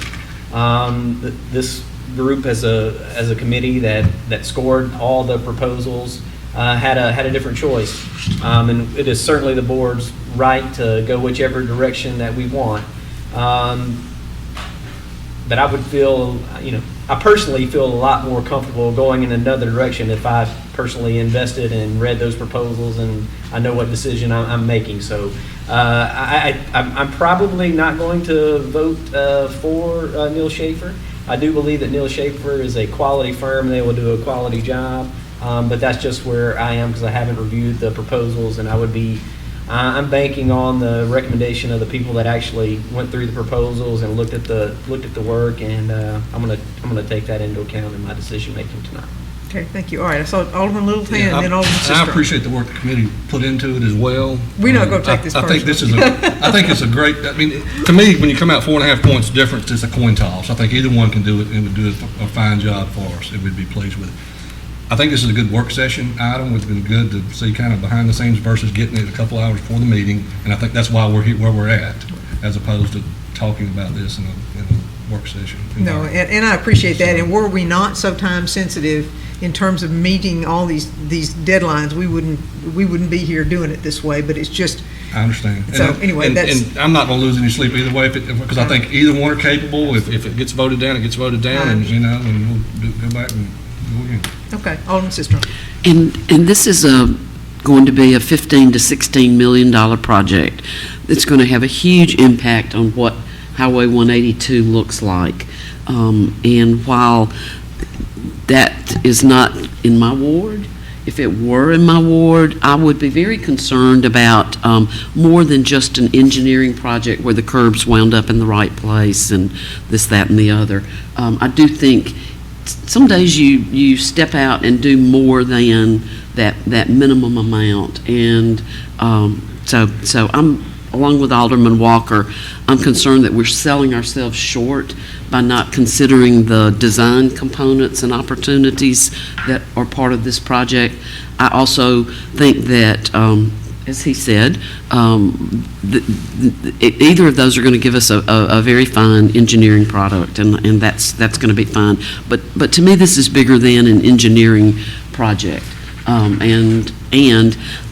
This group as a committee that scored all the proposals had a different choice, and it is certainly the board's right to go whichever direction that we want. But I would feel, I personally feel a lot more comfortable going in another direction if I personally invested and read those proposals and I know what decision I'm making. So I'm probably not going to vote for Neil Schaefer. I do believe that Neil Schaefer is a quality firm. They will do a quality job, but that's just where I am because I haven't reviewed the proposals, and I would be I'm banking on the recommendation of the people that actually went through the proposals and looked at the work, and I'm gonna take that into account in my decision making tonight. Okay, thank you. All right, I saw Alderman Littleton and then Alderman I Sistrum. appreciate the work the committee put into it as well. We're not gonna take this I think this is personally. I think it's a great, I mean, to me, when you come out 4.5 points difference, it's a coin toss. I think either one can do it and would do a fine job for us, and we'd be pleased with it. I think this is a good work session item. It's been good to see kind of behind the scenes versus getting it a couple hours before the meeting, and I think that's why we're here, where we're at, as opposed to talking about this in a work session. No, and I appreciate that, and were we not so time sensitive in terms of meeting all these deadlines, we wouldn't be here doing it this way, but it's just, I understand. So, anyway, that's- And I'm not gonna lose any sleep either way, because I think either one are capable. If it gets voted down, it gets voted down, and, you know, and we'll go back and go again. okay, Alderman Sistrum. And this is going to be a $15 to $16 million project that's going to have a huge impact on what Highway 182 looks like. And while that is not in my ward, if it were in my ward, I would be very concerned about more than just an engineering project where the curbs wound up in the right place and this, that, and the other. I do think some days you step out and do more than that minimum amount. And so I'm, along with Alderman Walker, I'm concerned that we're selling ourselves short by not considering the design components and opportunities that are part of this project. I also think that, as he said, either of those are going to give us a very fine engineering product, and that's going to be fine. But to me, this is bigger than an engineering project. And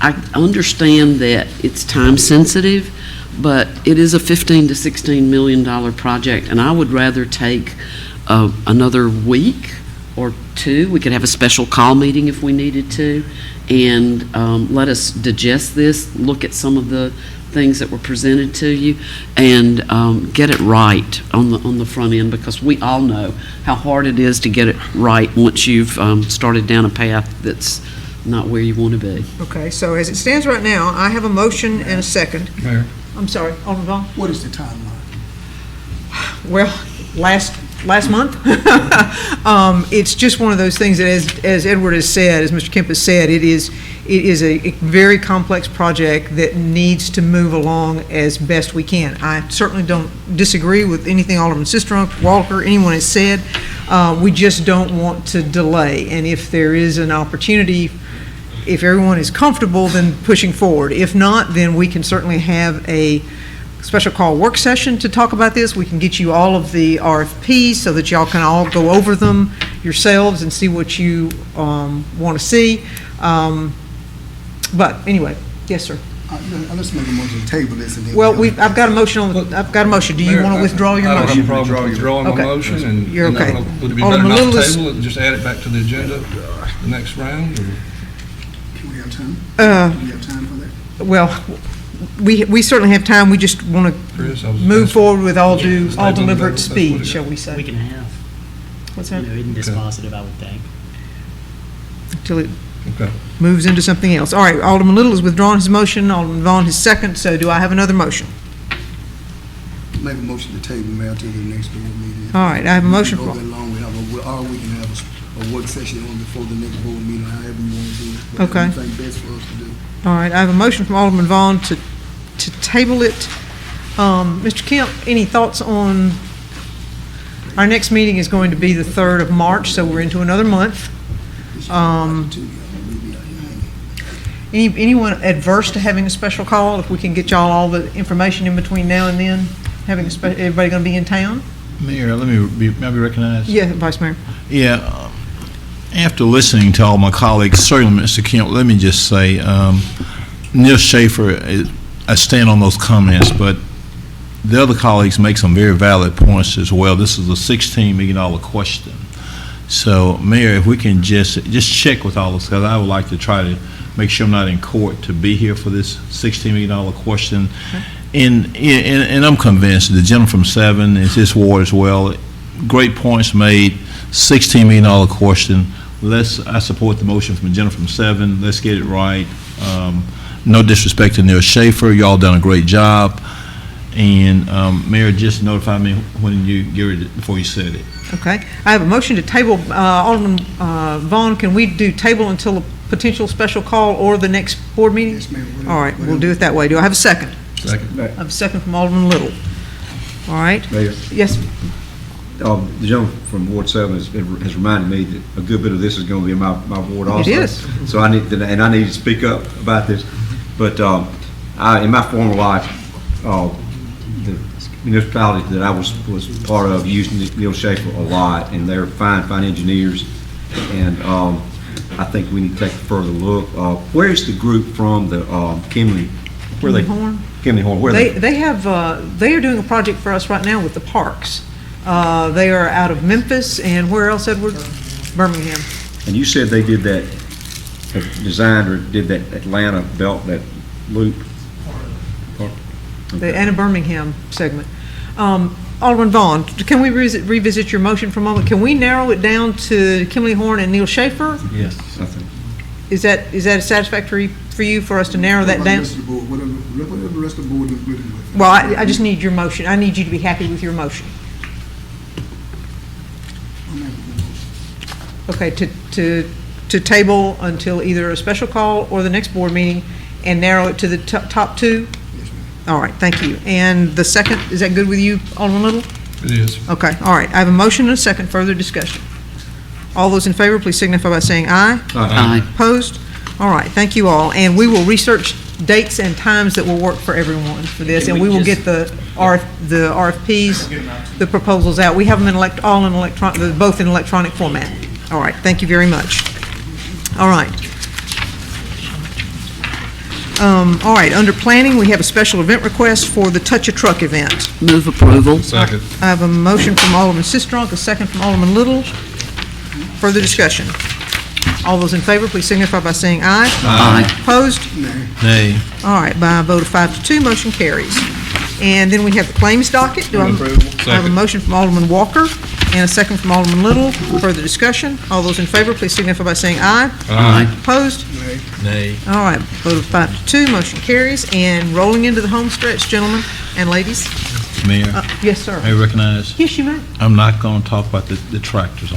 I understand that it's time sensitive, but it is a $15 to $16 million project, and I would rather take another week or two. We could have a special call meeting if we needed to, and let us digest this, look at some of the things that were presented to you, and get it right on the front end, because we all know how hard it is to get it right once you've started down a path that's not where you want to be. Okay, so as it stands right now, I have a motion and a second. Mayor? I'm sorry, Alderman Vaughn? What is the timeline? Well, last month. It's just one of those things that, as Edward has said, as Mr. Kemp has said, it is a very complex project that needs to move along as best we can. I certainly don't disagree with anything Alderman Sistrum, Walker, anyone has said. We just don't want to delay, and if there is an opportunity, if everyone is comfortable, then pushing forward. If not, then we can certainly have a special call work session to talk about this. We can get you all of the RFPs so that y'all can all go over them yourselves and see what you want to see. But anyway, yes, sir. Let's make a motion to table this and then. Well, I've got a motion I've got a motion. Do you want to withdraw your I don't have a motion? problem withdrawing my Okay. motion, and You're and I okay. don't know, would it be Alderman better not Little to is- table it and just add it back to the agenda the next round? Or? Can we have time? Do we have time for that? Well, we certainly have time. We just want to Chris, I was move asking- forward with all Just table it, deliberate that's what speed, it shall is. we say? Week and a half, What's you that? know, isn't dispositive, I would think. Until it Okay. moves into something else. All right, Alderman Little has withdrawn his motion, Alderman Vaughn his second, so do I have another motion? Make a motion to table, Mayor, to the next board meeting. All right, I have a motion Go for, that long, or we can have a work session on before the next board meeting, however you want to do it. Okay. Whatever you think best for us to do. all right, I have a motion from Alderman Vaughn to table it. Mr. Kemp, any thoughts on, our next meeting is going to be the 3rd of March, so we're into another month. Anyone adverse to having a special call, if we can get y'all all the information in between now and then? Everybody going to be in town? Mayor, may I be recognized? Yeah, Vice Mayor. Yeah, after listening to all my colleagues, certainly Mr. Kemp, let me just say, Neil Schaefer, I stand on those comments, but the other colleagues make some very valid points as well. This is a $16 million question. So, Mayor, if we can just check with all of us, because I would like to try to make sure I'm not in court to be here for this $16 million question. And I'm convinced the gentleman from 7 is his ward as well. Great points made. $16 million question. I support the motion from the gentleman from 7. Let's get it right. No disrespect to Neil Schaefer, y'all done a great job. And Mayor, just notify me when you get ready, before you said it. Okay. I have a motion to table, Alderman Vaughn, can we do table until a potential special call or the next board meeting? Yes, ma'am. All right, we'll do it that way. Do I have a second? Second. I have a second from Alderman Little. All right. Mayor, Yes, the gentleman from Ward 7 has reminded me that a good bit of this is going to be in my ward also. is. So I need to speak up about this. But in my former life, the municipality that I was part of used Neil Schaefer a lot, and they're fine engineers. And I think we need to take a further look. Where's the group from the Kimley? Where are they? Horn. Kimley Horn. Where are they? They are doing a project for us right now with the parks. They are out of Memphis, and where else, Edward? Birmingham. And you said they did that, designed or did that Atlanta belt, that loop? The Anna Birmingham segment. Alderman Vaughn, can we revisit your motion for a moment? Can we narrow it down to Kimley Horn and Neil Schaefer? Yes. I think. Is that satisfactory for you, for us to narrow that down? Whatever the rest of the board is good with. Well, I just need your motion. I need you to be happy with your motion. Okay, to table until either a special call or the next board meeting and narrow it to the top two? Yes, ma'am. All right, thank you. And the second, is that good with you, Alderman Little? It is. Okay, all right. I have a motion and a second. Further discussion. All those in favor, please signify by saying aye. Aye. Opposed? All right, thank you all. And we will research dates and times that will work for everyone for this, and we will get the RFPs, the proposals out. We have them both in electronic format. All right, thank you very much. All right. All right, under planning, we have a special event request for the Touch a Truck event. Move approval. Second. I have a motion from Alderman Sistrunk, a second from Alderman Little. Further discussion. All those in favor, please signify by saying aye. Aye. Opposed? Nay. All right, by a vote of 5-2, motion carries. And then we have the claims docket. Do I have a Second. motion from Alderman Walker and a second from Alderman Little. Further discussion. All those in favor, please signify by saying aye. Aye. Opposed? Nay. All right, vote of 5-2, motion carries. And rolling into the home stretch, gentlemen and ladies. Mayor, Yes, sir. I recognize, Yes, you may. I'm not going to talk about the tractors.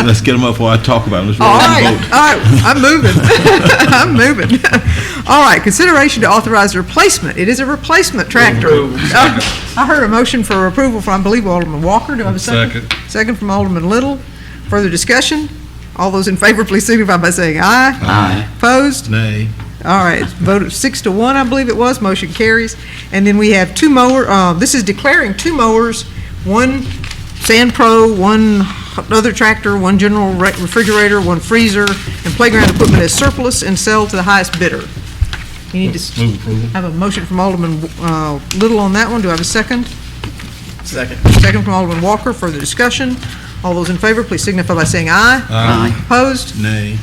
Let's get them up before I talk about them. Let's roll All and right, vote. all right, I'm moving. I'm moving. All right, consideration to authorize a replacement. It is a replacement tractor. I heard a motion for approval from, I believe, Alderman Walker. Do I have a second? Second. Second from Alderman Little. Further discussion? All those in favor, please signify by saying aye. Aye. Opposed? Nay. All right, vote of 6-1, I believe it was, motion carries. And then we have two this is declaring two mowers, one Sand Pro, one other tractor, one general refrigerator, one freezer, and playground equipment as surplus and sell to the highest bidder. You need to Move approval. have a motion from Alderman Little on that one. Do I have a second? Second. Second from Alderman Walker. Further discussion. All those in favor, please signify by saying aye. Aye. Opposed? Nay.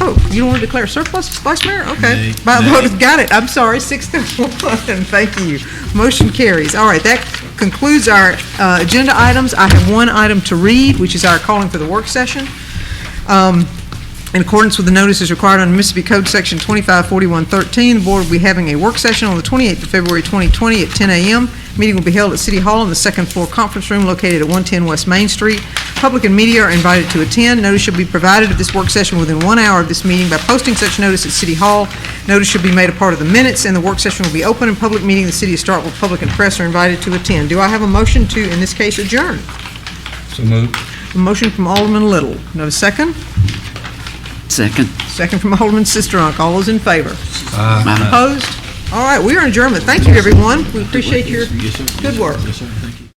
Oh, you don't want to declare surplus, Vice Mayor? Okay. Nay. By a Nay. vote of, got it, I'm sorry, 6-1, thank you. Motion carries. All right, that concludes our agenda items. I have one item to read, which is our calling for the work session. In accordance with the notices required under Mississippi Code Section 254113, the board will be having a work session on the 28th of February 2020 at 10 a.m. Meeting will be held at City Hall in the second floor conference room located at 110 West Main Street. Public and media are invited to attend. Notice should be provided of this work session within 1 hour of this meeting by posting such notice at City Hall. Notice should be made a part of the minutes, and the work session will be open and public meeting. The City of Starkville public and press are invited to attend. Do I have a motion to, in this case, adjourn? So moved. A motion from Alderman Little. Do I have a second? Second. Second from Alderman Sistrunk. All those in favor? Aye. Opposed? All right, we are in adjournment. Thank you, everyone. We appreciate your Yes, sir. good work. Yes, sir. Thank you.